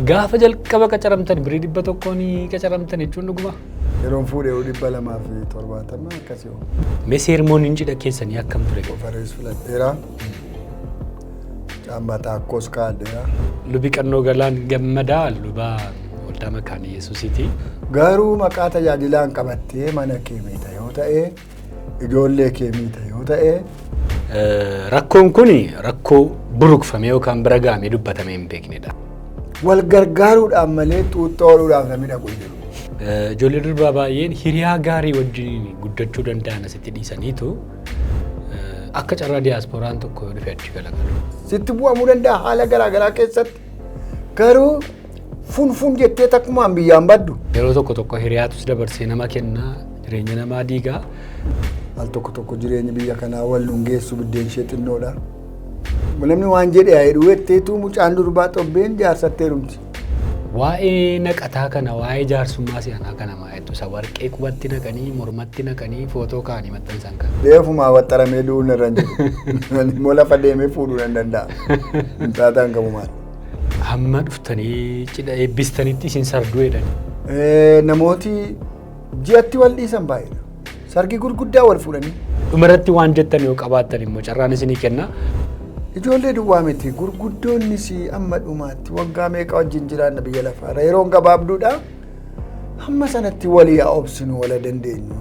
Gaafa jalqaba qacaramtan birii 100 qacaramtan jechuun dhuguma. Yeroon fuudhee 270 akkasii yoo. Mee seermooniin cidha keessanii akkam ture? Ofarees filadheera. Caammaa taakkos kaadheera. Lubi Qannoo Galaan Gammadaa lubaa waldaa Makaana Yesuusiiti. Garuu maqaa tajaajilaan qabattee mana kee miita yoo ta'e ijoollee kee miita yoo ta'e. Rakkoon kuni rakkoo buruqfamee yookaan bira gahamee dubbatamee hin beeknedha. Wal gargaaruudhaan malee xuuxxoo ooluudhaaf namni dhaqu hin jiru. Ijoollee durbaa baay'een hiriyaa gaarii wajjin guddachuu danda'an asitti dhiisaniitu akka carraa diyaaspooraan tokko yoo dhufe achi galagalu. Sitti bu'amuu danda'a haala garaa garaa keessatti. Garuu fun jettee takkumaan biyyaan baddu. Yeroo tokko hiriyaatus dabarsee nama kennaa jireenya namaa diigaa. Al tokko jireenyi biyya kanaa wal lungeessu biddeen ishee xinnoodha. Namni waan jedhe haa jedhu jetteetu mucaan durbaa xobbeen jaarsattee dhumti. Waa'ee naqataa kana waa'ee jaarsummaa si'anaa kana maa'etu isa warqee qubatti naqanii mormatti naqanii footoo kaanii maxxansan kan. Deefumaa waxxaramee du'uun irra hin jiru. Immoo lafa deemee fuudhuu nan danda'a. Taataan qabu maal? Hamma dhuftanii cidha eebbistanitti isin sarduu jedhani. Namooti ji'atti wal dhiisan baay'eedha. Sargi gurguddaa wal fuudhanii. Dhumarratti waan jettan yoo qabaattan immoo carraan isinii kenna. Ijoollee duwwaa miti gurguddoonnis amma dhumaatti waggaa meeqa wajjin jiraanna biyya lafaarra yeroon gabaabduudha. Hamma sanatti walii haa obsinu wala dandeenyu.